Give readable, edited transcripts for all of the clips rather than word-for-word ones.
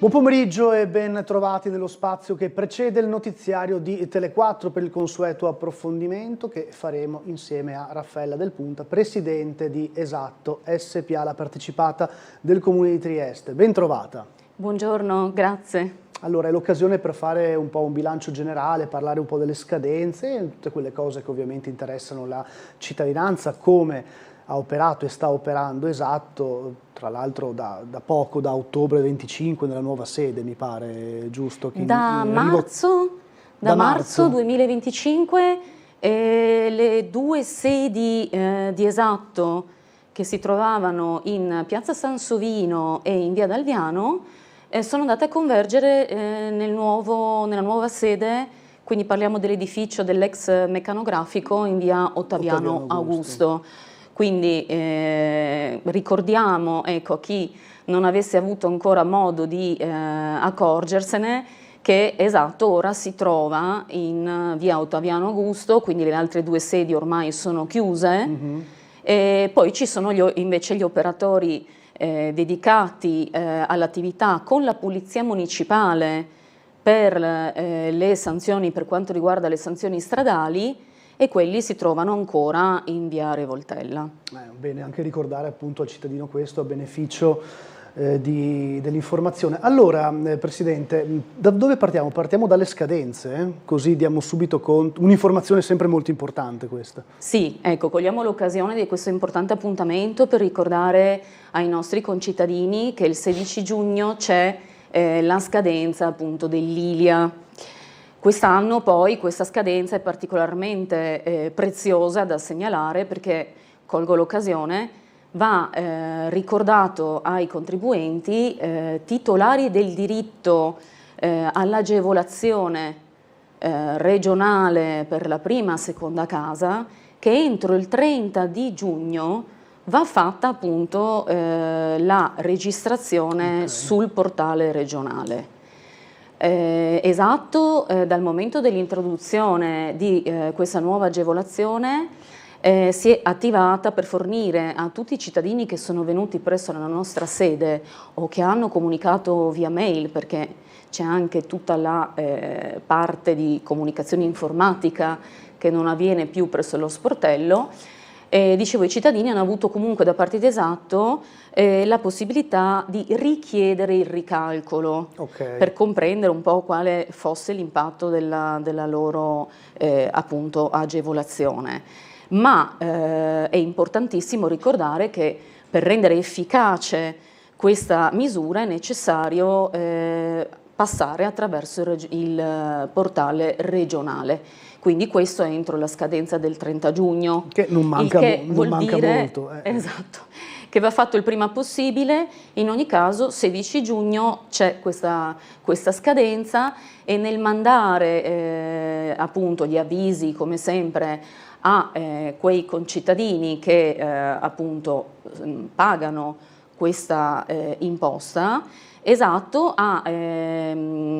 Buon pomeriggio e ben trovati nello spazio che precede il notiziario di Tele4 per il consueto approfondimento che faremo insieme a Raffaella Del Punta, presidente di Esatto SpA, la partecipata del Comune di Trieste. Ben trovata. Buongiorno, grazie. Allora, è l'occasione per fare un po' un bilancio generale, parlare un po' delle scadenze e tutte quelle cose che ovviamente interessano la cittadinanza, come ha operato e sta operando Esatto, tra l'altro da poco, da ottobre 25 nella nuova sede, mi pare, giusto? Da marzo 2025 le due sedi di Esatto che si trovavano in Piazza Sansovino e in Via D'Alviano sono andate a convergere nella nuova sede, quindi parliamo dell'edificio dell'ex meccanografico in Via Ottaviano Augusto. Quindi ricordiamo, ecco, a chi non avesse avuto ancora modo di accorgersene, che Esatto ora si trova in Via Ottaviano Augusto, quindi le altre due sedi ormai sono chiuse, e poi ci sono invece gli operatori dedicati all'attività con la Polizia Municipale per le sanzioni, per quanto riguarda le sanzioni stradali, e quelli si trovano ancora in via Revoltella. Bene anche ricordare appunto al cittadino questo a beneficio dell'informazione. Allora, Presidente, da dove partiamo? Partiamo dalle scadenze, così diamo subito conto, un'informazione sempre molto importante questa. Sì, ecco, cogliamo l'occasione di questo importante appuntamento per ricordare ai nostri concittadini che il 16 giugno c'è la scadenza appunto dell'Ilia. Quest'anno poi questa scadenza è particolarmente preziosa da segnalare perché, colgo l'occasione, va ricordato ai contribuenti titolari del diritto all'agevolazione regionale per la prima e seconda casa che entro il 30 di giugno va fatta appunto la registrazione sul portale regionale. Esatto, dal momento dell'introduzione di questa nuova agevolazione si è attivata per fornire a tutti i cittadini che sono venuti presso la nostra sede o che hanno comunicato via mail, perché c'è anche tutta la parte di comunicazione informatica che non avviene più presso lo sportello. Dicevo, i cittadini hanno avuto comunque da parte di Esatto la possibilità di richiedere il ricalcolo per comprendere un po' quale fosse l'impatto della loro appunto agevolazione. Ma è importantissimo ricordare che per rendere efficace questa misura è necessario passare attraverso il portale regionale. Quindi questo è entro la scadenza del 30 giugno. Che non manca, molto. Esatto, che va fatto il prima possibile. In ogni caso 16 giugno c'è questa scadenza e nel mandare appunto gli avvisi, come sempre, a quei concittadini che appunto pagano questa imposta, Esatto ha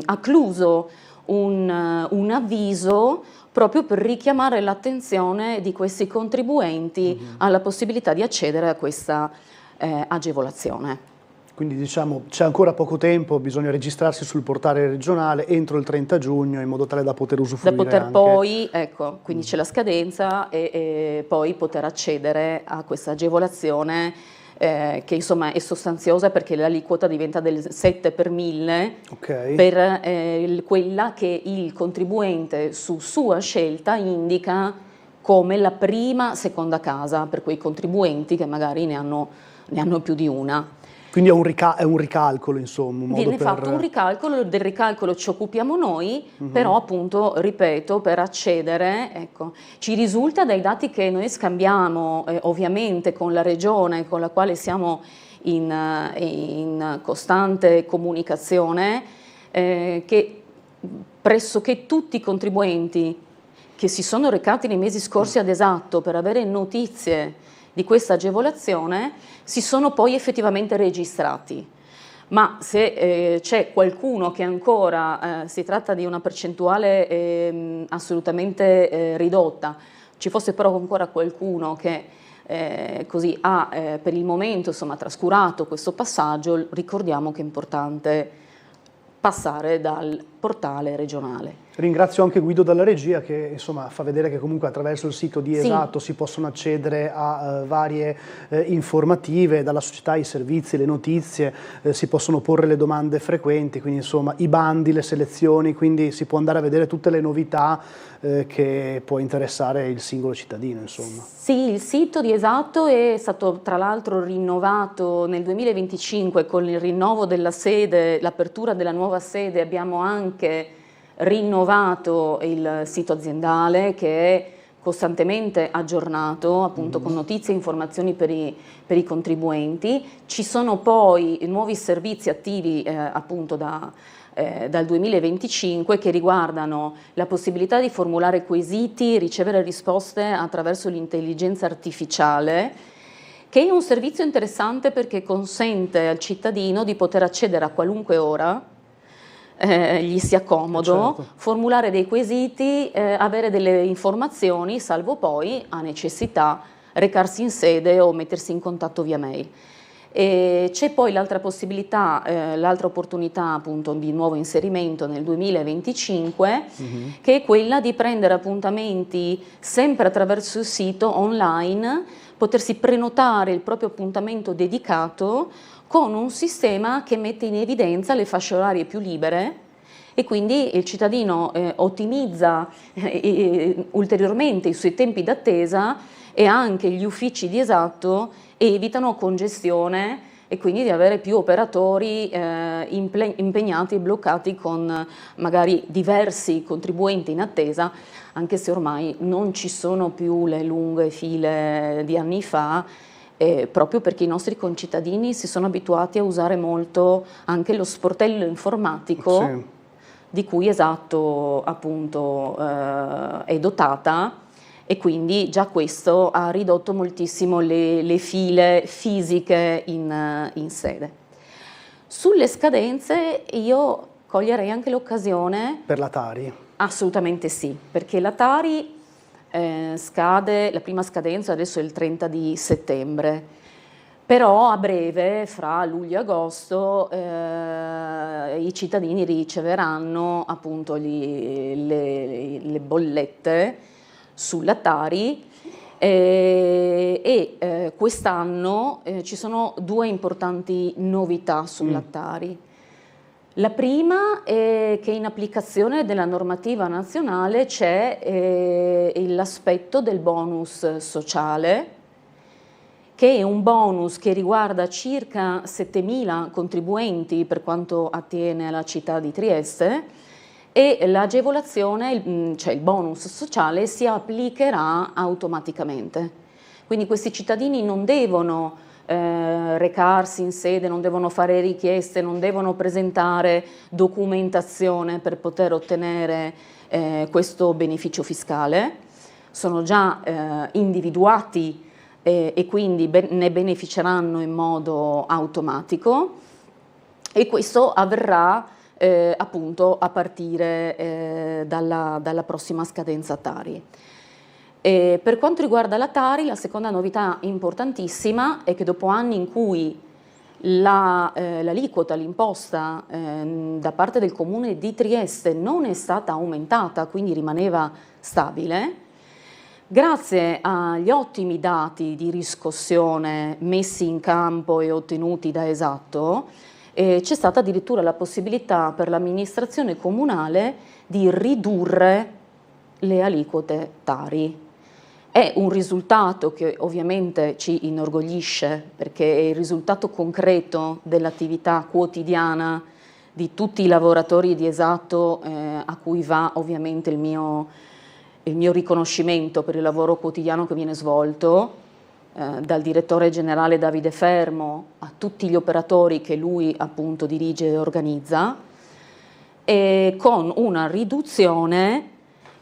accluso un avviso proprio per richiamare l'attenzione di questi contribuenti alla possibilità di accedere a questa agevolazione. Quindi diciamo c'è ancora poco tempo, bisogna registrarsi sul portale regionale entro il 30 giugno in modo tale da poter usufruire da poter anche. Poi, ecco, quindi c'è la scadenza e poi poter accedere a questa agevolazione che insomma è sostanziosa perché l'aliquota diventa del 7 per 1000 per quella che il contribuente su sua scelta indica come la prima seconda casa per quei contribuenti che magari ne hanno più di una. Quindi è un ricalcolo, insomma. Viene fatto un ricalcolo, del ricalcolo ci occupiamo noi, però appunto, ripeto, per accedere, ecco, ci risulta dai dati che noi scambiamo ovviamente con la regione con la quale siamo in costante comunicazione, che pressoché tutti i contribuenti che si sono recati nei mesi scorsi ad Esatto per avere notizie di questa agevolazione si sono poi effettivamente registrati. Ma se c'è qualcuno che ancora, si tratta di una percentuale assolutamente ridotta, ci fosse però ancora qualcuno che così ha per il momento insomma trascurato questo passaggio, ricordiamo che è importante passare dal portale regionale. Ringrazio anche Guido dalla regia che insomma fa vedere che comunque attraverso il sito di Esatto si possono accedere a varie informative, dalla società i servizi, le notizie, si possono porre le domande frequenti, quindi insomma i bandi, le selezioni, quindi si può andare a vedere tutte le novità che può interessare il singolo cittadino, insomma. Sì, il sito di Esatto è stato tra l'altro rinnovato nel 2025 con il rinnovo della sede, l'apertura della nuova sede. Abbiamo anche rinnovato il sito aziendale che è costantemente aggiornato appunto con notizie e informazioni per i contribuenti. Ci sono poi nuovi servizi attivi appunto dal 2025 che riguardano la possibilità di formulare quesiti e ricevere risposte attraverso l'intelligenza artificiale, che è un servizio interessante perché consente al cittadino di poter accedere a qualunque ora, gli sia comodo, certo, formulare dei quesiti, avere delle informazioni, salvo poi, a necessità, recarsi in sede o mettersi in contatto via mail. C'è poi l'altra possibilità, l'altra opportunità appunto di nuovo inserimento nel 2025, che è quella di prendere appuntamenti sempre attraverso il sito online, potersi prenotare il proprio appuntamento dedicato con un sistema che mette in evidenza le fasce orarie più libere e quindi il cittadino ottimizza ulteriormente i suoi tempi d'attesa e anche gli uffici di Esatto evitano congestione e quindi di avere più operatori impegnati e bloccati con magari diversi contribuenti in attesa, anche se ormai non ci sono più le lunghe file di anni fa, proprio perché i nostri concittadini si sono abituati a usare molto anche lo sportello informatico sì, di cui Esatto appunto è dotata, e quindi già questo ha ridotto moltissimo le file fisiche in sede. Sulle scadenze io coglierei anche l'occasione. per la Tari. Assolutamente sì, perché la Tari scade, la prima scadenza adesso è il 30 di settembre, però a breve, fra luglio e agosto, i cittadini riceveranno appunto le bollette sulla Tari e quest'anno ci sono due importanti novità sulla Tari. La prima è che in applicazione della normativa nazionale c'è l'aspetto del bonus sociale, che è un bonus che riguarda circa 7.000 contribuenti per quanto attiene alla città di Trieste, e l'agevolazione, cioè il bonus sociale, si applicherà automaticamente. Quindi questi cittadini non devono recarsi in sede, non devono fare richieste, non devono presentare documentazione per poter ottenere questo beneficio fiscale, sono già individuati e quindi ne beneficeranno in modo automatico, e questo avverrà appunto a partire dalla prossima scadenza Tari. Per quanto riguarda la Tari, la seconda novità importantissima è che dopo anni in cui l'aliquota, l'imposta da parte del Comune di Trieste non è stata aumentata, quindi rimaneva stabile, grazie agli ottimi dati di riscossione messi in campo e ottenuti da Esatto, c'è stata addirittura la possibilità per l'amministrazione comunale di ridurre le aliquote Tari. È un risultato che ovviamente ci inorgoglisce, perché è il risultato concreto dell'attività quotidiana di tutti i lavoratori di Esatto, a cui va ovviamente il mio riconoscimento per il lavoro quotidiano che viene svolto, dal direttore generale Davide Fermo a tutti gli operatori che lui appunto dirige e organizza, e con una riduzione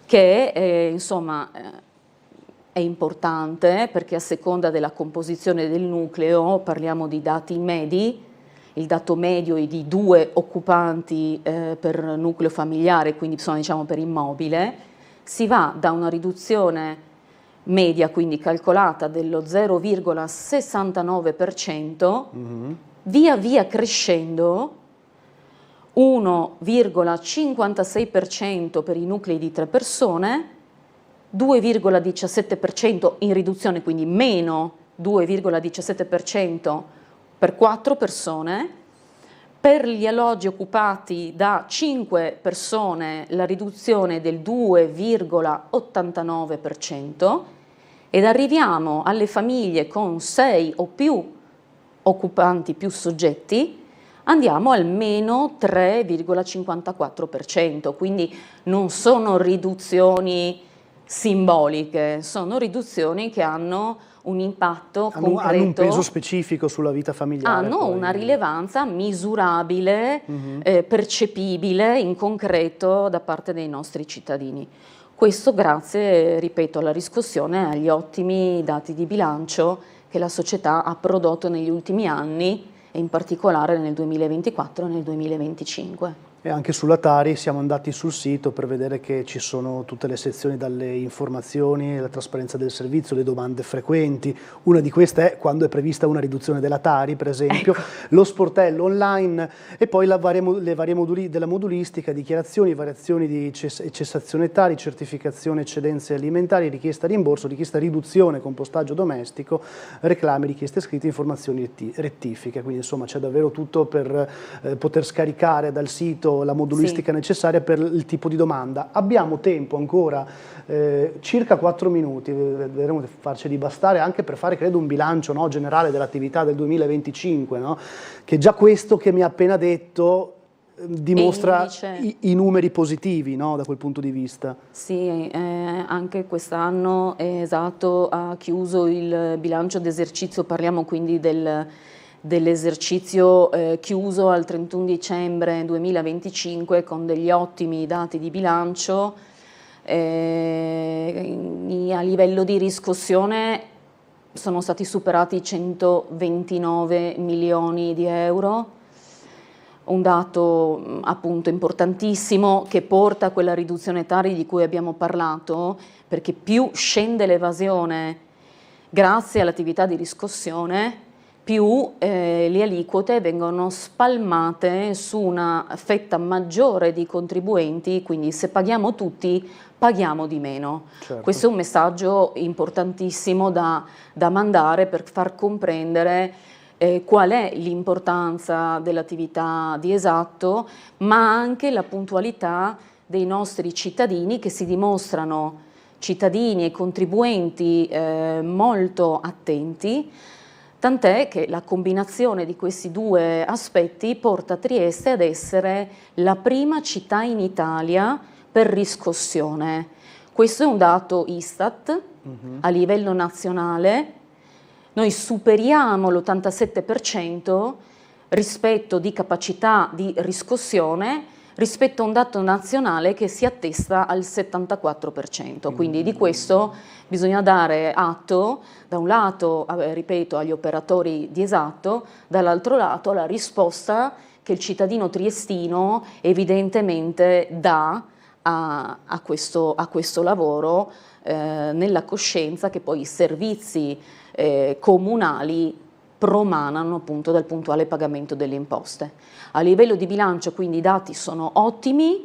che insomma è importante, perché a seconda della composizione del nucleo, parliamo di dati medi, il dato medio è di 2 occupanti per nucleo familiare, quindi sono diciamo per immobile, si va da una riduzione media, quindi calcolata, dello 0,69%, via via crescendo, 1,56% per i nuclei di 3 persone, 2,17% in riduzione, quindi meno 2,17% per 4 persone. Per gli alloggi occupati da 5 persone la riduzione è del 2,89% ed arriviamo alle famiglie con 6 o più occupanti, più soggetti, andiamo al meno 3,54%, quindi non sono riduzioni simboliche, sono riduzioni che hanno un impatto concreto. Hanno un peso specifico sulla vita familiare. Hanno poi una rilevanza misurabile, percepibile in concreto da parte dei nostri cittadini. Questo grazie, ripeto, alla riscossione e agli ottimi dati di bilancio che la società ha prodotto negli ultimi anni e in particolare nel 2024 e nel 2025. E anche sulla Tari siamo andati sul sito per vedere che ci sono tutte le sezioni dalle informazioni, la trasparenza del servizio, le domande frequenti. Una di queste è quando è prevista una riduzione della Tari, per esempio, ecco. Lo sportello online e poi le varie della modulistica, dichiarazioni, variazioni di cessazione Tari, certificazione eccedenze alimentari, richiesta rimborso, richiesta riduzione, compostaggio domestico, reclami, richieste scritte, informazioni rettifiche. Quindi insomma c'è davvero tutto per poter scaricare dal sito la modulistica necessaria per il tipo di domanda. Abbiamo tempo ancora, circa 4 minuti, vedremo di farceli bastare anche per fare credo un bilancio, no, generale dell'attività del 2025, no? Che già questo che mi ha appena detto dimostra i numeri positivi, no, da quel punto di vista. Sì, anche quest'anno esatto, ha chiuso il bilancio d'esercizio, parliamo quindi dell'esercizio chiuso al 31 dicembre 2025 con degli ottimi dati di bilancio. A livello di riscossione sono stati superati i 129 milioni di euro, un dato appunto importantissimo che porta a quella riduzione Tari di cui abbiamo parlato, perché più scende l'evasione grazie all'attività di riscossione, più le aliquote vengono spalmate su una fetta maggiore di contribuenti, quindi se paghiamo tutti paghiamo di meno. Certo. Questo è un messaggio importantissimo da mandare per far comprendere qual è l'importanza dell'attività di Esatto, ma anche la puntualità dei nostri cittadini che si dimostrano cittadini e contribuenti molto attenti. Tant'è che la combinazione di questi due aspetti porta Trieste ad essere la prima città in Italia per riscossione. Questo è un dato Istat a livello nazionale. Noi superiamo l'87% rispetto di capacità di riscossione rispetto a un dato nazionale che si attesta al 74%. Quindi di questo bisogna dare atto, da un lato, ripeto, agli operatori di Esatto, dall'altro lato alla risposta che il cittadino triestino evidentemente dà a questo lavoro, nella coscienza che poi i servizi comunali promanano appunto dal puntuale pagamento delle imposte. A livello di bilancio quindi i dati sono ottimi.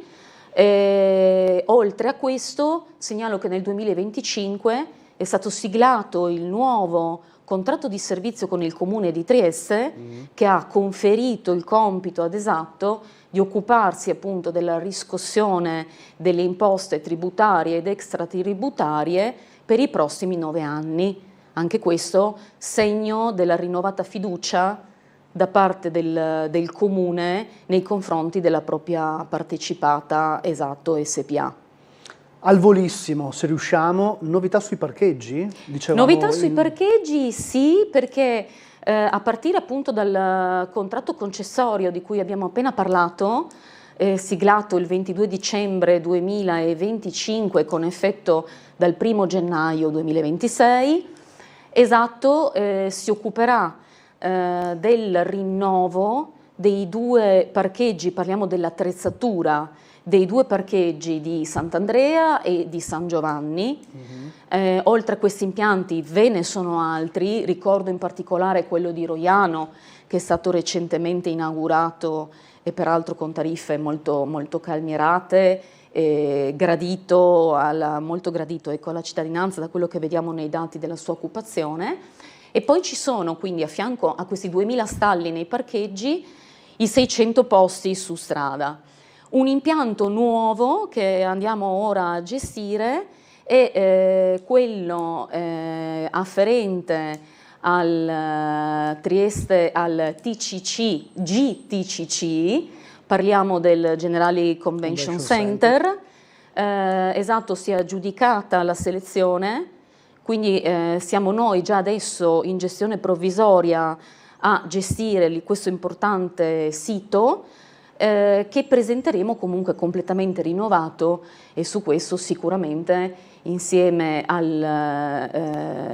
Oltre a questo segnalo che nel 2025 è stato siglato il nuovo contratto di servizio con il Comune di Trieste che ha conferito il compito ad Esatto di occuparsi appunto della riscossione delle imposte tributarie ed extratributarie per i prossimi 9 anni. Anche questo segno della rinnovata fiducia da parte del Comune nei confronti della propria partecipata Esatto SPA. Al volissimo, se riusciamo, novità sui parcheggi? Novità sui parcheggi sì, perché a partire appunto dal contratto concessorio di cui abbiamo appena parlato, siglato il 22 dicembre 2025 con effetto dal 1 gennaio 2026, Esatto si occuperà del rinnovo dei 2 parcheggi, parliamo dell'attrezzatura dei 2 parcheggi di Sant'Andrea e di San Giovanni. Oltre a questi impianti ve ne sono altri, ricordo in particolare quello di Roiano, che è stato recentemente inaugurato e peraltro con tariffe molto, molto calmierate, molto gradito, ecco, alla cittadinanza da quello che vediamo nei dati della sua occupazione. E poi ci sono quindi a fianco a questi 2000 stalli nei parcheggi i 600 posti su strada. Un impianto nuovo che andiamo ora a gestire è quello afferente al Trieste, al GTCC, parliamo del Generali Convention Center. Esatto, si è aggiudicata la selezione, quindi siamo noi già adesso in gestione provvisoria a gestire questo importante sito, che presenteremo comunque completamente rinnovato, e su questo sicuramente insieme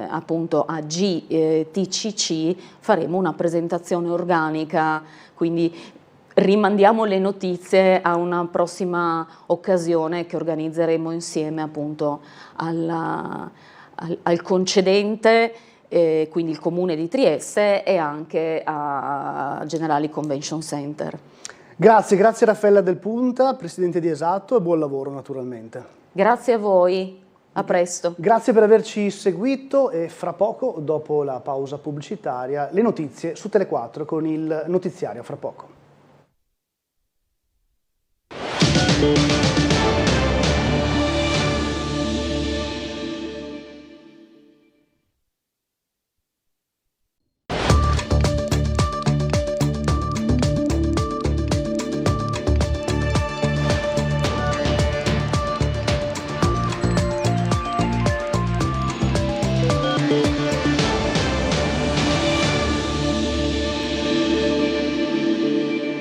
appunto a GTCC faremo una presentazione organica, quindi rimandiamo le notizie a una prossima occasione che organizzeremo insieme appunto al concedente, quindi il Comune di Trieste, e anche a Generali Convention Center. Grazie Raffaella Del Punta, Presidente di Esatto, e buon lavoro naturalmente. Grazie a voi, a presto. Grazie per averci seguito, e fra poco, dopo la pausa pubblicitaria, le notizie su Tele4 con il notiziario fra poco.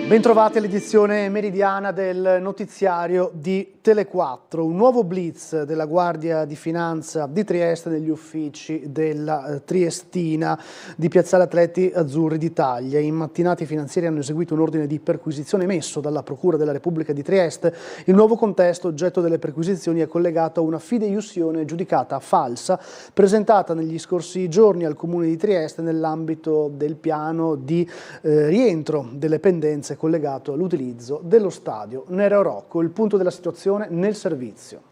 Bentrovati all'edizione meridiana del notiziario di Tele4. Un nuovo blitz della Guardia di Finanza di Trieste negli uffici della Triestina di Piazzale Atleti Azzurri d'Italia. In mattinata i finanzieri hanno eseguito un ordine di perquisizione emesso dalla Procura della Repubblica di Trieste. Il nuovo contesto oggetto delle perquisizioni è collegato a una fideiussione giudicata falsa presentata negli scorsi giorni al Comune di Trieste nell'ambito del piano di rientro delle pendenze collegato all'utilizzo dello stadio Nereo Rocco. Il punto della situazione nel servizio.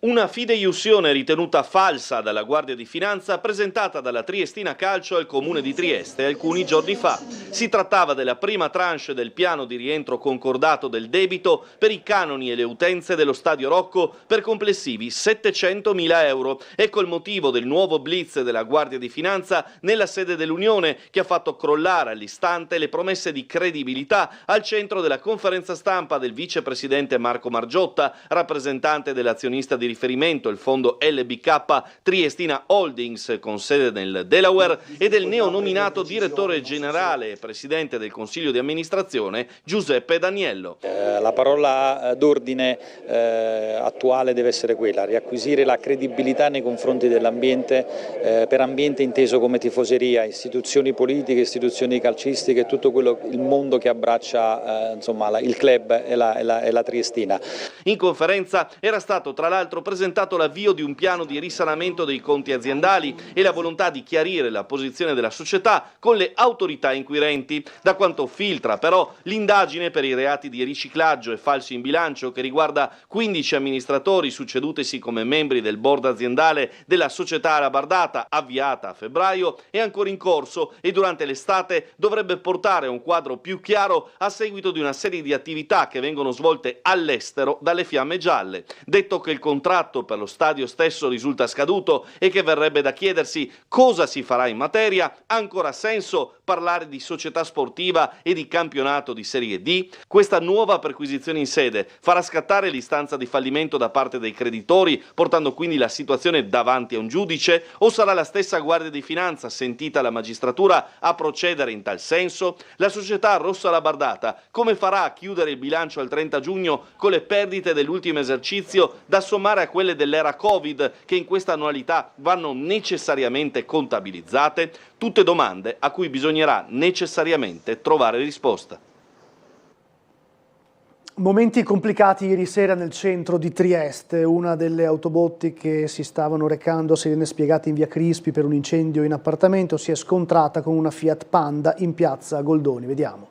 Una fideiussione ritenuta falsa dalla Guardia di Finanza presentata dalla Triestina Calcio al Comune di Trieste alcuni giorni fa. Si trattava della prima tranche del piano di rientro concordato del debito per i canoni e le utenze dello Stadio Rocco per complessivi 700.000 euro. Ecco il motivo del nuovo blitz della Guardia di Finanza nella sede dell'Unione, che ha fatto crollare all'istante le promesse di credibilità al centro della conferenza stampa del vicepresidente Marco Margiotta, rappresentante dell'azionista di riferimento, il fondo LBK Triestina Holdings con sede nel Delaware, e del neonominato direttore generale e presidente del Consiglio di amministrazione Giuseppe Daniello. La parola d'ordine attuale deve essere quella: riacquisire la credibilità nei confronti dell'ambiente, per ambiente inteso come tifoseria, istituzioni politiche, istituzioni calcistiche, tutto quello, il mondo che abbraccia insomma, il club e la Triestina. In conferenza era stato tra l'altro presentato l'avvio di un piano di risanamento dei conti aziendali e la volontà di chiarire la posizione della società con le autorità inquirenti. Da quanto filtra però l'indagine per i reati di riciclaggio e falso in bilancio, che riguarda 15 amministratori succedutisi come membri del board aziendale della società Alabardata, avviata a febbraio, è ancora in corso e durante l'estate dovrebbe portare un quadro più chiaro a seguito di una serie di attività che vengono svolte all'estero dalle Fiamme Gialle. Detto che il contratto per lo stadio stesso risulta scaduto e che verrebbe da chiedersi cosa si farà in materia, ha ancora senso parlare di società sportiva e di campionato di Serie D? Questa nuova perquisizione in sede farà scattare l'istanza di fallimento da parte dei creditori, portando quindi la situazione davanti a un giudice, o sarà la stessa Guardia di Finanza, sentita la magistratura, a procedere in tal senso? La società Rossa Labardata come farà a chiudere il bilancio al 30 giugno con le perdite dell'ultimo esercizio da sommare a quelle dell'era Covid, che in questa annualità vanno necessariamente contabilizzate? Tutte domande a cui bisognerà necessariamente trovare risposta. Momenti complicati ieri sera nel centro di Trieste. Una delle autobotti che si stavano recando a Sirene Spiegate in via Crispi per un incendio in appartamento si è scontrata con una Fiat Panda in piazza Goldoni. Vediamo.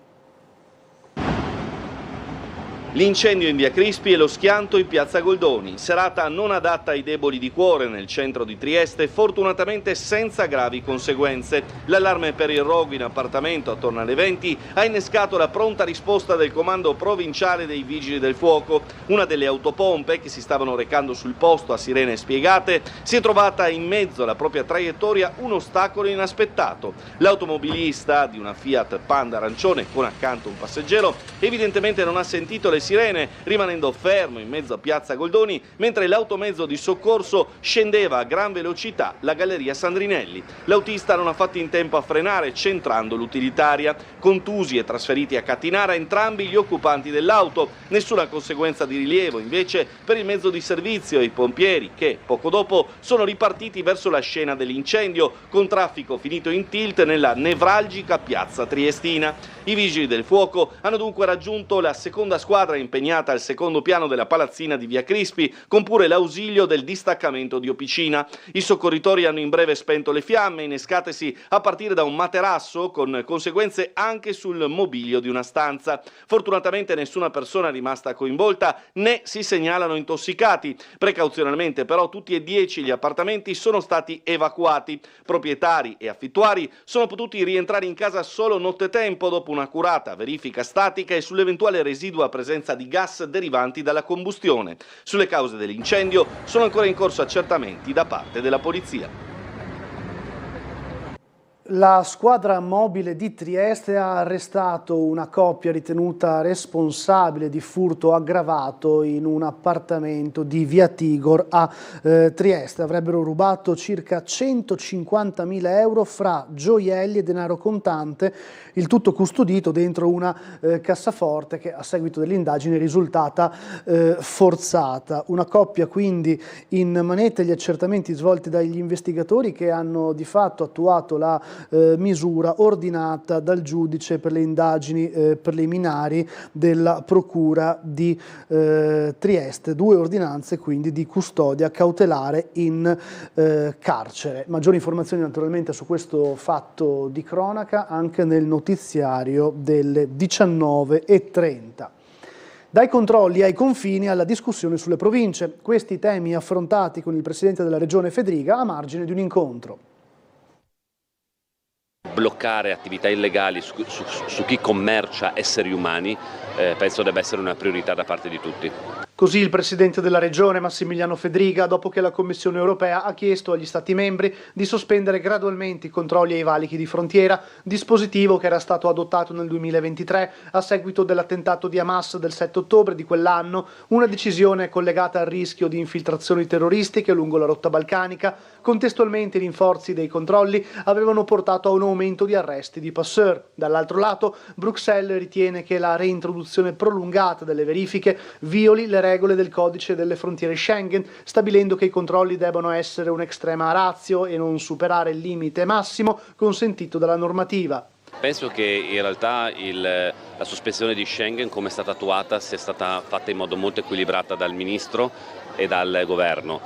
L'incendio in via Crispi e lo schianto in piazza Goldoni, serata non adatta ai deboli di cuore nel centro di Trieste, fortunatamente senza gravi conseguenze. L'allarme per il rogo in appartamento attorno alle 20 ha innescato la pronta risposta del comando provinciale dei Vigili del Fuoco. Una delle autopompe che si stavano recando sul posto a Sirene Spiegate si è trovata in mezzo alla propria traiettoria un ostacolo inaspettato. L'automobilista di una Fiat Panda arancione con accanto un passeggero evidentemente non ha sentito le sirene, rimanendo fermo in mezzo a piazza Goldoni mentre l'automezzo di soccorso scendeva a gran velocità la galleria Sandrinelli. L'autista non ha fatto in tempo a frenare, centrando l'utilitaria. Contusi e trasferiti a Catinara entrambi gli occupanti dell'auto. Nessuna conseguenza di rilievo invece per il mezzo di servizio e i pompieri che poco dopo sono ripartiti verso la scena dell'incendio con traffico finito in tilt nella nevralgica piazza triestina. I vigili del fuoco hanno dunque raggiunto la seconda squadra impegnata al secondo piano della palazzina di via Crispi, con pure l'ausilio del distaccamento di Opicina. I soccorritori hanno in breve spento le fiamme, innescatesi a partire da un materasso, con conseguenze anche sul mobilio di una stanza. Fortunatamente nessuna persona è rimasta coinvolta, né si segnalano intossicati. Precauzionalmente però tutti e 10 gli appartamenti sono stati evacuati. Proprietari e affittuari sono potuti rientrare in casa solo nottetempo dopo un'accurata verifica statica e sull'eventuale residua presenza di gas derivanti dalla combustione. Sulle cause dell'incendio sono ancora in corso accertamenti da parte della polizia. La squadra mobile di Trieste ha arrestato una coppia ritenuta responsabile di furto aggravato in un appartamento di via Tigor a Trieste. Avrebbero rubato circa 150.000 euro fra gioielli e denaro contante, il tutto custodito dentro una cassaforte che a seguito dell'indagine è risultata forzata. Una coppia quindi in manette, gli accertamenti svolti dagli investigatori che hanno di fatto attuato la misura ordinata dal giudice per le indagini preliminari della Procura di Trieste. 2 ordinanze quindi di custodia cautelare in carcere. Maggiori informazioni naturalmente su questo fatto di cronaca anche nel notiziario delle 19:30. Dai controlli ai confini alla discussione sulle province. Questi temi affrontati con il Presidente della Regione Fedriga a margine di un incontro. Bloccare attività illegali su chi commercia esseri umani penso debba essere una priorità da parte di tutti. Così il Presidente della Regione Massimiliano Fedriga, dopo che la Commissione europea ha chiesto agli Stati membri di sospendere gradualmente i controlli ai valichi di frontiera, dispositivo che era stato adottato nel 2023 a seguito dell'attentato di Hamas del 7 ottobre di quell'anno, una decisione collegata al rischio di infiltrazioni terroristiche lungo la rotta balcanica. Contestualmente i rinforzi dei controlli avevano portato a un aumento di arresti di passeur. Dall'altro lato, Bruxelles ritiene che la reintroduzione prolungata delle verifiche violi le regole del codice delle frontiere Schengen, stabilendo che i controlli debbano essere un'extrema ratio e non superare il limite massimo consentito dalla normativa. Penso che in realtà la sospensione di Schengen, come è stata attuata, sia stata fatta in modo molto equilibrata dal Ministro e dal Governo.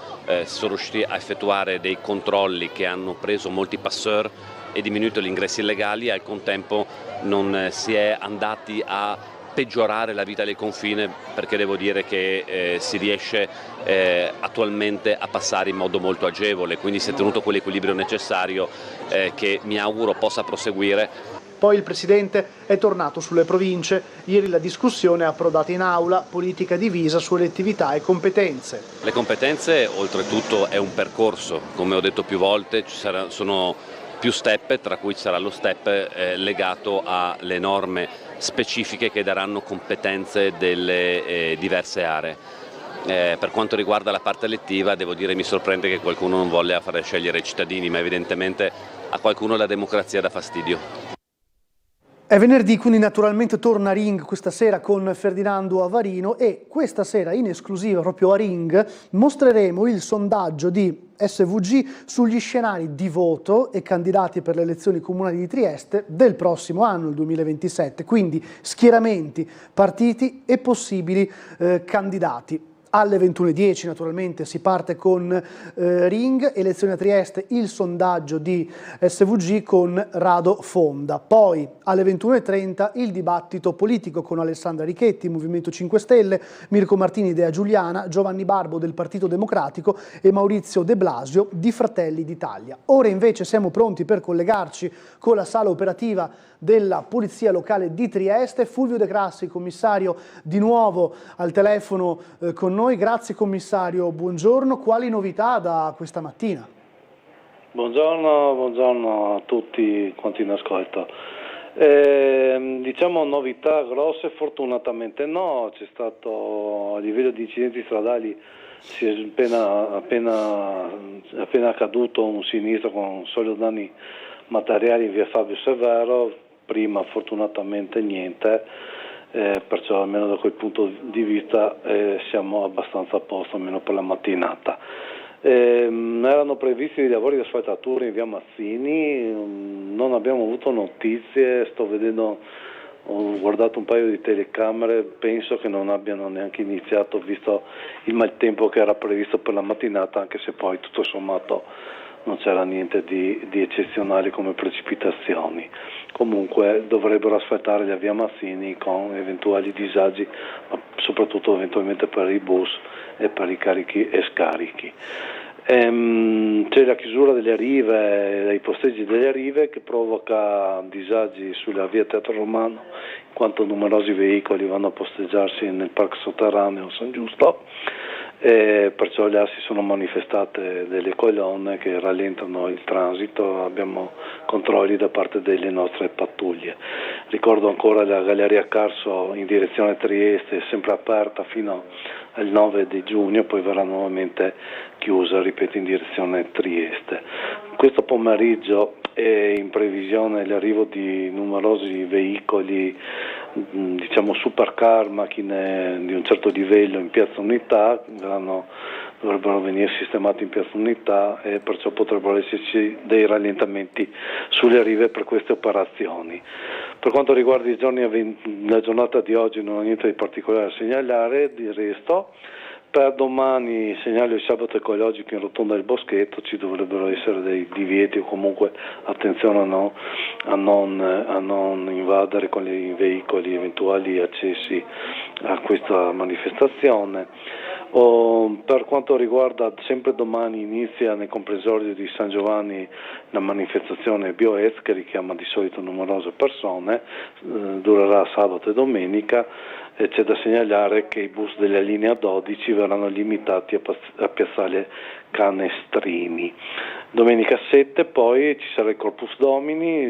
Sono riusciti a effettuare dei controlli che hanno preso molti passeur e diminuito gli ingressi illegali, e al contempo non si è andati a peggiorare la vita del confine, perché devo dire che si riesce attualmente a passare in modo molto agevole, quindi si è tenuto quell'equilibrio necessario che mi auguro possa proseguire. Poi il Presidente è tornato sulle province. Ieri la discussione è approdata in aula, politica divisa su elettività e competenze. Le competenze oltretutto è un percorso, come ho detto più volte, sono più step, tra cui ci sarà lo step legato alle norme specifiche che daranno competenze delle diverse aree. Per quanto riguarda la parte elettiva, devo dire mi sorprende che qualcuno non voglia fare scegliere i cittadini, ma evidentemente a qualcuno la democrazia dà fastidio. È venerdì, quindi naturalmente torna Ring questa sera con Ferdinando Avarino e questa sera in esclusiva proprio a Ring mostreremo il sondaggio di SVG sugli scenari di voto e candidati per le elezioni comunali di Trieste del prossimo anno, il 2027, quindi schieramenti, partiti e possibili candidati. Alle 21:10 naturalmente si parte con Ring, elezioni a Trieste, il sondaggio di SVG con Rado Fonda. Poi alle 21:30 il dibattito politico con Alessandra Richetti, Movimento 5 Stelle, Mirko Martini, Idea Giuliana, Giovanni Barbo del Partito Democratico e Maurizio De Blasio di Fratelli d'Italia. Ora invece siamo pronti per collegarci con la sala operativa della Polizia Locale di Trieste. Fulvio De Grassi, commissario, di nuovo al telefono con noi. Grazie commissario, buongiorno. Quali novità da questa mattina? Buongiorno a tutti quanti in ascolto. Diciamo novità grosse fortunatamente no, c'è stato a livello di incidenti stradali si è appena accaduto un sinistro con solo danni materiali in via Fabio Severo, prima fortunatamente niente, perciò almeno da quel punto di vista siamo abbastanza a posto, almeno per la mattinata. Erano previsti dei lavori di asfaltatura in via Mazzini, non abbiamo avuto notizie, ho guardato un paio di telecamere, penso che non abbiano neanche iniziato visto il maltempo che era previsto per la mattinata, anche se poi tutto sommato non c'era niente di eccezionale come precipitazioni. Comunque dovrebbero asfaltare la via Mazzini con eventuali disagi, ma soprattutto eventualmente per i bus e per i carichi e scarichi. C'è la chiusura delle rive, dei posteggi delle rive, che provoca disagi sulla via Teatro Romano, in quanto numerosi veicoli vanno a posteggiarsi nel parco sotterraneo San Giusto. Perciò là si sono manifestate delle colonne che rallentano il transito, abbiamo controlli da parte delle nostre pattuglie. Ricordo ancora la Galleria Carso in direzione Trieste è sempre aperta fino al 9 di giugno, poi verrà nuovamente chiusa, ripeto, in direzione Trieste. Questo pomeriggio è in previsione l'arrivo di numerosi veicoli, diciamo supercar, macchine di un certo livello in Piazza Unità, dovrebbero venire sistemati in Piazza Unità e perciò potrebbero esserci dei rallentamenti sulle rive per queste operazioni. Per quanto riguarda i giorni, la giornata di oggi non ho niente di particolare da segnalare, di resto per domani segnalo il sabato ecologico in Rotonda del Boschetto, ci dovrebbero essere dei divieti o comunque attenzione a non invadere con i veicoli eventuali accessi a questa manifestazione. Per quanto riguarda sempre domani inizia nel comprensorio di San Giovanni la manifestazione BioEz che richiama di solito numerose persone, durerà sabato e domenica. C'è da segnalare che i bus della linea 12 verranno limitati a piazzale Canestrini. Domenica 7 poi ci sarà il Corpus Domini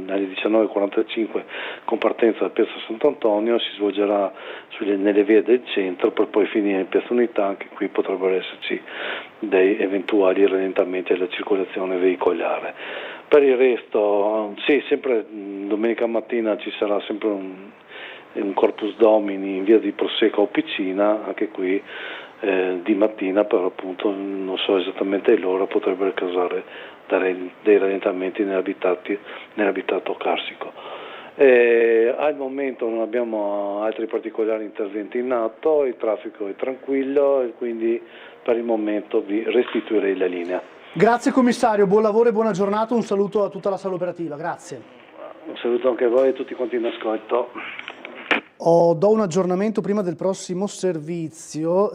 alle 19:45 con partenza da Piazza Sant'Antonio, si svolgerà nelle vie del centro per poi finire in Piazza Unità. Anche qui potrebbero esserci dei eventuali rallentamenti alla circolazione veicolare. Per il resto, sì, sempre domenica mattina ci sarà sempre un Corpus Domini in via di Prosecco Officina, anche qui di mattina, però appunto non so esattamente l'ora, potrebbero causare dei rallentamenti nell'abitato carsico. Al momento non abbiamo altri particolari interventi in atto, il traffico è tranquillo e quindi per il momento vi restituirei la linea. Grazie commissario, buon lavoro e buona giornata, un saluto a tutta la sala operativa, grazie. Un saluto anche a voi e a tutti quanti in ascolto. Do un aggiornamento prima del prossimo servizio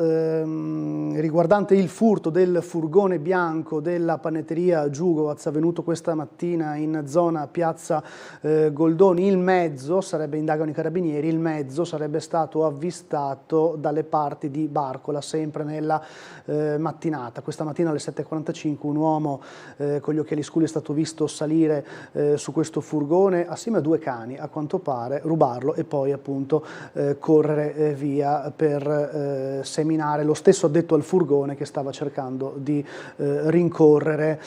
riguardante il furto del furgone bianco della panetteria Giugovaz avvenuto questa mattina in zona piazza Goldoni. Il mezzo, indagano i carabinieri, il mezzo sarebbe stato avvistato dalle parti di Barcola sempre nella mattinata. Questa mattina alle 7:45 un uomo con gli occhiali scuri è stato visto salire su questo furgone assieme a 2 cani, a quanto pare, rubarlo e poi appunto correre via per seminare lo stesso addetto al furgone che stava cercando di rincorrere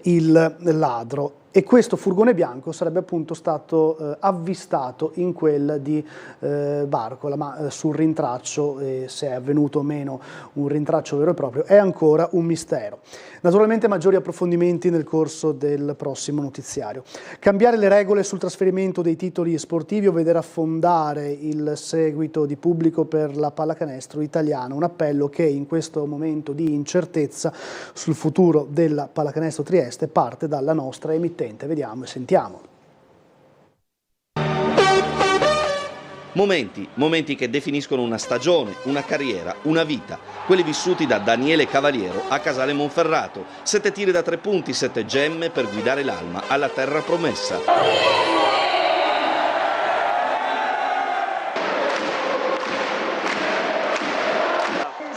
il ladro. e questo furgone bianco sarebbe appunto stato avvistato in quel di Barcola, ma sul rintraccio, se è avvenuto o meno un rintraccio vero e proprio, è ancora un mistero. Naturalmente maggiori approfondimenti nel corso del prossimo notiziario. Cambiare le regole sul trasferimento dei titoli sportivi o vedere affondare il seguito di pubblico per la pallacanestro italiana, un appello che in questo momento di incertezza sul futuro della pallacanestro Trieste parte dalla nostra emittente. Vediamo e sentiamo. Momenti che definiscono una stagione, una carriera, una vita. Quelli vissuti da Daniele Cavaliero a Casale Monferrato. 7 tiri da 3 punti, 7 gemme per guidare l'Alma alla terra promessa.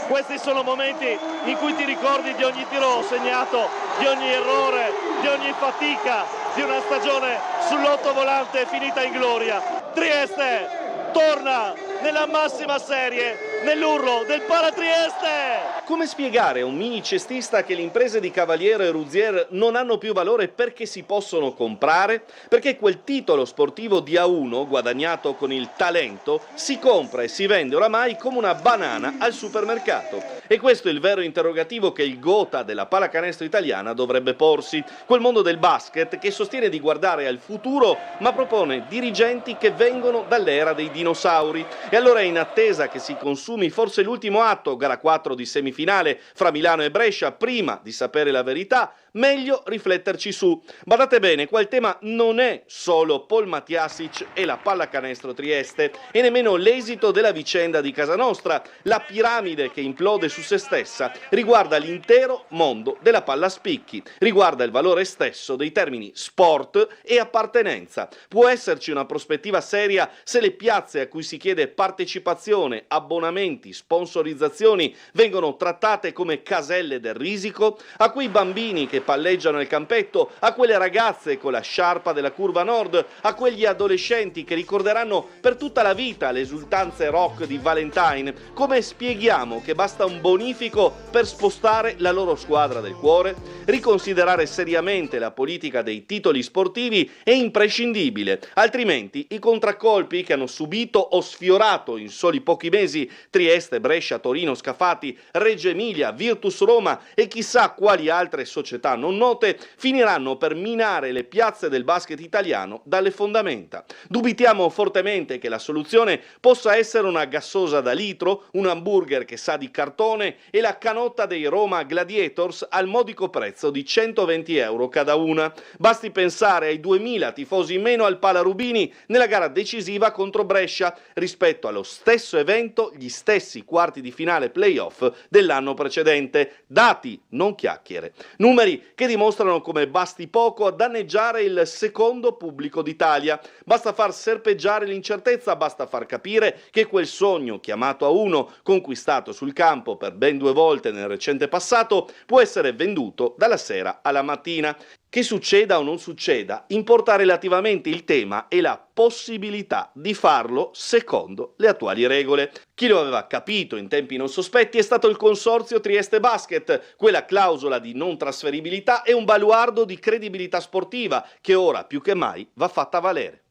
Questi sono momenti in cui ti ricordi di ogni tiro segnato, di ogni errore, di ogni fatica, di una stagione sull'ottovolante finita in gloria. Trieste torna nella massima serie, nell'urlo del Palatrieste! Come spiegare a un mini cestista che le imprese di Cavaliero e Ruzier non hanno più valore perché si possono comprare? Perché quel titolo sportivo di A1, guadagnato con il talento, si compra e si vende oramai come una banana al supermercato. E questo è il vero interrogativo che il Gotha della pallacanestro italiana dovrebbe porsi. Quel mondo del basket che sostiene di guardare al futuro ma propone dirigenti che vengono dall'era dei dinosauri. E allora, in attesa che si consumi forse l'ultimo atto, gara 4 di semifinale fra Milano e Brescia, prima di sapere la verità, meglio rifletterci su. Badate bene, qua il tema non è solo Paul Matjasic e la pallacanestro Trieste, e nemmeno l'esito della vicenda di casa nostra. La piramide che implode su se stessa riguarda l'intero mondo della palla a spicchi, riguarda il valore stesso dei termini sport e appartenenza. Può esserci una prospettiva seria se le piazze a cui si chiede partecipazione, abbonamenti, sponsorizzazioni vengono trattate come caselle del risico? A quei bambini che palleggiano nel campetto, a quelle ragazze con la sciarpa della curva nord, a quegli adolescenti che ricorderanno per tutta la vita le esultanze rock di Valentine, come spieghiamo che basta un bonifico per spostare la loro squadra del cuore? Riconsiderare seriamente la politica dei titoli sportivi è imprescindibile, altrimenti i contraccolpi che hanno subito o sfiorato in soli pochi mesi Trieste, Brescia, Torino, Scafati, Reggio Emilia, Virtus Roma e chissà quali altre società non note finiranno per minare le piazze del basket italiano dalle fondamenta. Dubitiamo fortemente che la soluzione possa essere una gassosa da litro, un hamburger che sa di cartone e la canotta dei Roma Gladiators al modico prezzo di 120 euro cada una. Basti pensare ai 2000 tifosi in meno al Pala Rubini nella gara decisiva contro Brescia, rispetto allo stesso evento, gli stessi quarti di finale playoff dell'anno precedente. Dati, non chiacchiere. Numeri che dimostrano come basti poco a danneggiare il secondo pubblico d'Italia. Basta far serpeggiare l'incertezza, basta far capire che quel sogno chiamato A1, conquistato sul campo per ben 2 volte nel recente passato, può essere venduto dalla sera alla mattina. Che succeda o non succeda, importa relativamente il tema e la possibilità di farlo secondo le attuali regole. Chi lo aveva capito in tempi non sospetti è stato il consorzio Trieste Basket. Quella clausola di non trasferibilità è un baluardo di credibilità sportiva che ora più che mai va fatta valere.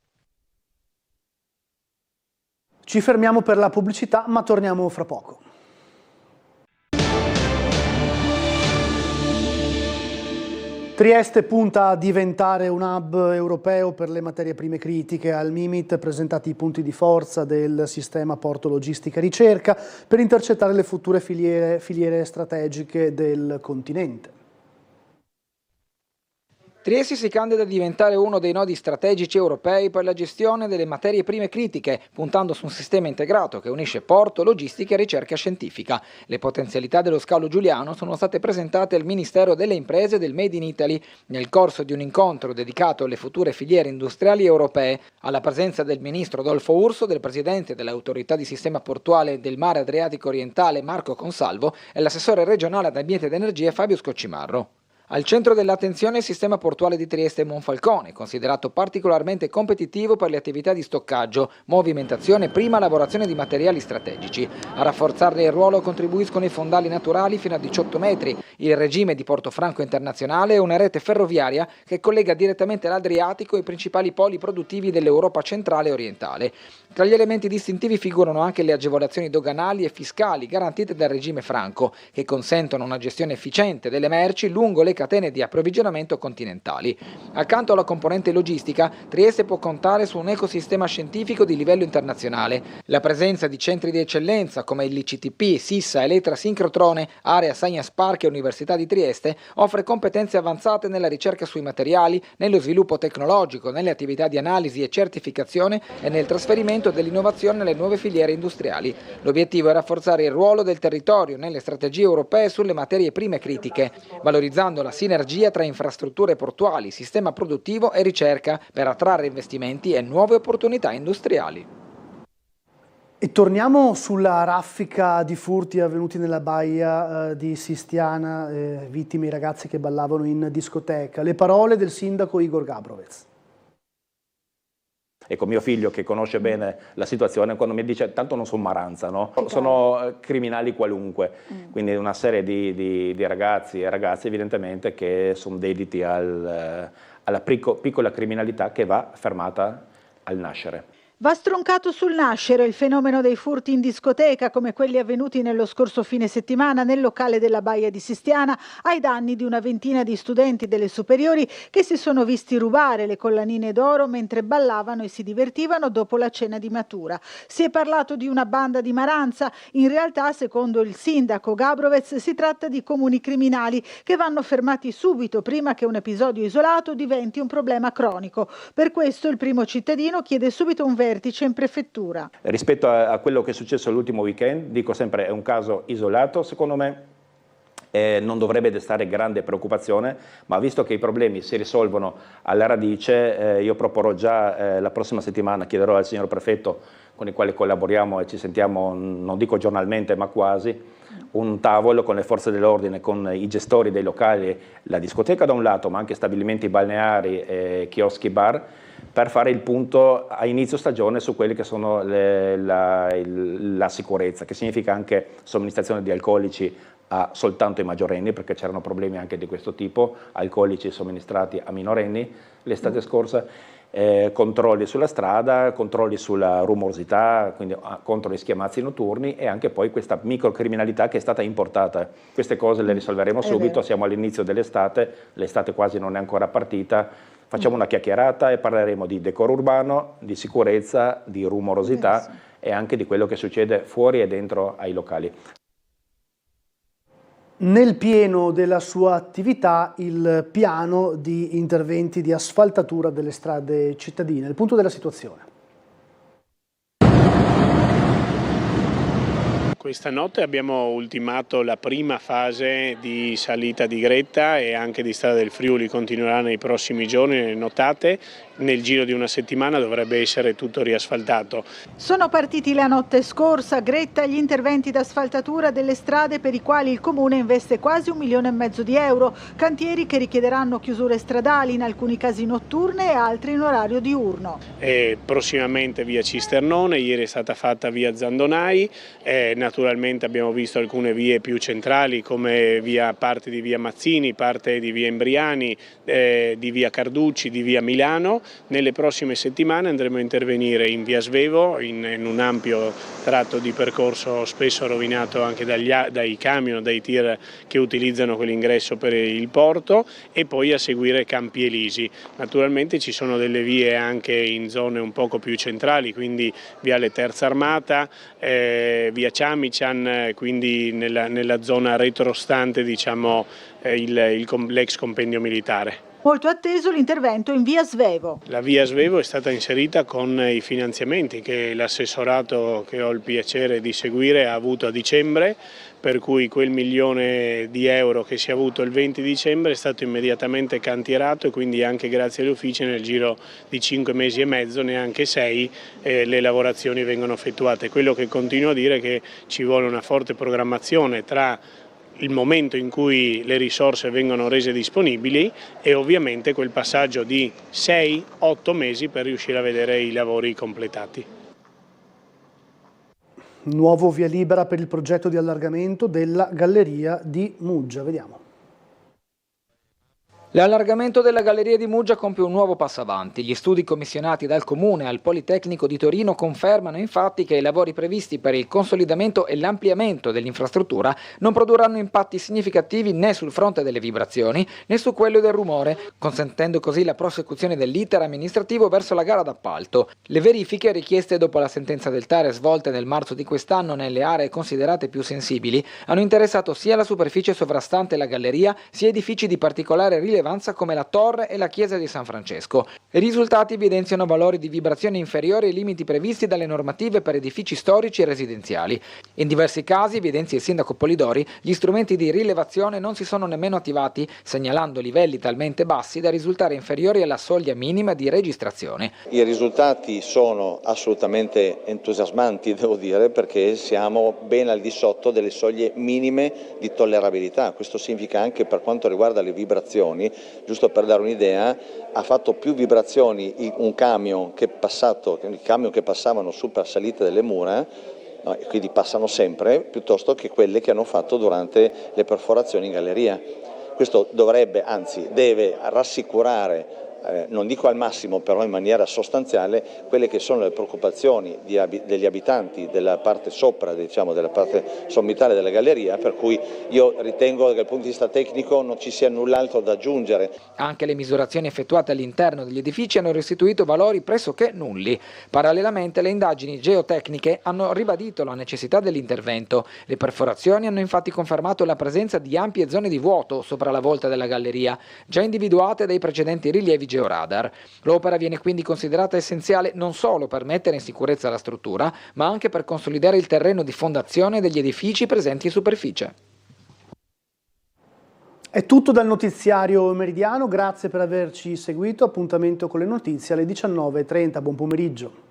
Ci fermiamo per la pubblicità, ma torniamo fra poco. Trieste punta a diventare un hub europeo per le materie prime critiche. Al Mimit presentati i punti di forza del sistema porto logistica ricerca per intercettare le future filiere strategiche del continente. Trieste si candida a diventare uno dei nodi strategici europei per la gestione delle materie prime critiche, puntando su un sistema integrato che unisce porto, logistica e ricerca scientifica. Le potenzialità dello scalo giuliano sono state presentate al Ministero delle Imprese del Made in Italy nel corso di un incontro dedicato alle future filiere industriali europee, alla presenza del ministro Adolfo Urso, del presidente dell'autorità di sistema portuale del mare Adriatico orientale Marco Consalvo e l'assessore regionale ad ambiente ed energia Fabio Scoccimarro. Al centro dell'attenzione il sistema portuale di Trieste e Monfalcone, considerato particolarmente competitivo per le attività di stoccaggio, movimentazione e prima lavorazione di materiali strategici. A rafforzarne il ruolo contribuiscono i fondali naturali fino a 18 metri, il regime di Porto Franco Internazionale e una rete ferroviaria che collega direttamente l'Adriatico ai principali poli produttivi dell'Europa centrale e orientale. Tra gli elementi distintivi figurano anche le agevolazioni doganali e fiscali garantite dal regime franco, che consentono una gestione efficiente delle merci lungo le catene di approvvigionamento continentali. Accanto alla componente logistica, Trieste può contare su un ecosistema scientifico di livello internazionale. La presenza di centri di eccellenza come il ICTP, Sissa, Elettra Sincrotrone, Area Science Park e Università di Trieste offre competenze avanzate nella ricerca sui materiali, nello sviluppo tecnologico, nelle attività di analisi e certificazione e nel trasferimento dell'innovazione nelle nuove filiere industriali. L'obiettivo è rafforzare il ruolo del territorio nelle strategie europee sulle materie prime critiche, valorizzando la sinergia tra infrastrutture portuali, sistema produttivo e ricerca per attrarre investimenti e nuove opportunità industriali. E torniamo sulla raffica di furti avvenuti nella baia di Sistiana, vittime i ragazzi che ballavano in discoteca. Le parole del sindaco Igor Gabrovec. Ecco, mio figlio che conosce bene la situazione, quando mi dice tanto non sono Maranza, no? Sono criminali qualunque, quindi una serie di ragazzi e ragazze evidentemente che sono dediti alla piccola criminalità che va fermata al nascere. Va stroncato sul nascere il fenomeno dei furti in discoteca, come quelli avvenuti nello scorso fine settimana nel locale della Baia di Sistiana, ai danni di una ventina di studenti delle superiori che si sono visti rubare le collanine d'oro mentre ballavano e si divertivano dopo la cena di matura. Si è parlato di una banda di Maranza, in realtà secondo il sindaco Gabrovec si tratta di comuni criminali che vanno fermati subito prima che un episodio isolato diventi un problema cronico. Per questo il primo cittadino chiede subito un vertice in prefettura. Rispetto a quello che è successo l'ultimo weekend, dico sempre è un caso isolato, secondo me non dovrebbe destare grande preoccupazione, ma visto che i problemi si risolvono alla radice, io proporrò già la prossima settimana, chiederò al signor prefetto con il quale collaboriamo e ci sentiamo, non dico giornalmente ma quasi, un tavolo con le forze dell'ordine, con i gestori dei locali, la discoteca da un lato ma anche stabilimenti balneari, chioschi, bar, per fare il punto a inizio stagione su quelli che sono la sicurezza, che significa anche somministrazione di alcolici a soltanto i maggiorenni, perché c'erano problemi anche di questo tipo, alcolici somministrati a minorenni l'estate scorsa, controlli sulla strada, controlli sulla rumorosità, quindi contro gli schiamazzi notturni e anche poi questa microcriminalità che è stata importata. Queste cose le risolveremo subito, siamo all'inizio dell'estate, l'estate quasi non è ancora partita, facciamo una chiacchierata e parleremo di decoro urbano, di sicurezza, di rumorosità e anche di quello che succede fuori e dentro ai locali. Nel pieno della sua attività il piano di interventi di asfaltatura delle strade cittadine. Il punto della situazione. Questa notte abbiamo ultimato la prima fase di salita di Gretta e anche di Strada del Friuli, continuerà nei prossimi giorni, nelle nottate. Nel giro di una settimana dovrebbe essere tutto riasfaltato. Sono partiti la notte scorsa a Gretta gli interventi d'asfaltatura delle strade per i quali il Comune investe quasi 1,5 milioni di euro, cantieri che richiederanno chiusure stradali, in alcuni casi notturne e altri in orario diurno. Prossimamente via Cisternone, ieri è stata fatta via Zandonai, naturalmente abbiamo visto alcune vie più centrali come parte di via Mazzini, parte di via Embriani, di via Carducci, di via Milano. Nelle prossime settimane andremo a intervenire in via Svevo, in un ampio tratto di percorso spesso rovinato anche dai camion, dai tir che utilizzano quell'ingresso per il porto, e poi a seguire Campi Elisi. Naturalmente ci sono delle vie anche in zone un poco più centrali, quindi viale Terza Armata, via Ciamician, quindi nella zona retrostante, diciamo, l'ex compendio militare. Molto atteso l'intervento in via Svevo. La via Svevo è stata inserita con i finanziamenti che l'assessorato che ho il piacere di seguire ha avuto a dicembre, per cui quel 1 milione di euro che si è avuto il 20 dicembre è stato immediatamente cantierato e quindi anche grazie agli uffici nel giro di 5 mesi e mezzo, neanche 6, le lavorazioni vengono effettuate. Quello che continuo a dire è che ci vuole una forte programmazione tra il momento in cui le risorse vengono rese disponibili e ovviamente quel passaggio di 6-8 mesi per riuscire a vedere i lavori completati. Nuovo via libera per il progetto di allargamento della galleria di Muggia, vediamo. L'allargamento della Galleria di Muggia compie un nuovo passo avanti. Gli studi commissionati dal Comune al Politecnico di Torino confermano infatti che i lavori previsti per il consolidamento e l'ampliamento dell'infrastruttura non produrranno impatti significativi né sul fronte delle vibrazioni né su quello del rumore, consentendo così la prosecuzione dell'iter amministrativo verso la gara d'appalto. Le verifiche richieste dopo la sentenza del TAR svolte nel marzo di quest'anno nelle aree considerate più sensibili hanno interessato sia la superficie sovrastante la galleria sia edifici di particolare rilevanza come la torre e la chiesa di San Francesco. I risultati evidenziano valori di vibrazione inferiori ai limiti previsti dalle normative per edifici storici e residenziali. In diversi casi, evidenzia il sindaco Polidori, gli strumenti di rilevazione non si sono nemmeno attivati, segnalando livelli talmente bassi da risultare inferiori alla soglia minima di registrazione. I risultati sono assolutamente entusiasmanti, devo dire, perché siamo ben al di sotto delle soglie minime di tollerabilità. Questo significa anche per quanto riguarda le vibrazioni. Giusto per dare un'idea, ha fatto più vibrazioni un camion che passavano su per salite delle mura, no, e quindi passano sempre, piuttosto che quelle che hanno fatto durante le perforazioni in galleria. Questo dovrebbe, anzi deve rassicurare, non dico al massimo, però in maniera sostanziale, quelle che sono le preoccupazioni degli abitanti della parte sopra, diciamo della parte sommitale della galleria, per cui io ritengo che dal punto di vista tecnico non ci sia null'altro da aggiungere. Anche le misurazioni effettuate all'interno degli edifici hanno restituito valori pressoché nulli. Parallelamente le indagini geotecniche hanno ribadito la necessità dell'intervento. Le perforazioni hanno infatti confermato la presenza di ampie zone di vuoto sopra la volta della galleria, già individuate dai precedenti rilievi georadar. L'opera viene quindi considerata essenziale non solo per mettere in sicurezza la struttura, ma anche per consolidare il terreno di fondazione degli edifici presenti in superficie. È tutto dal notiziario meridiano, grazie per averci seguito, appuntamento con le notizie alle 19:30, buon pomeriggio.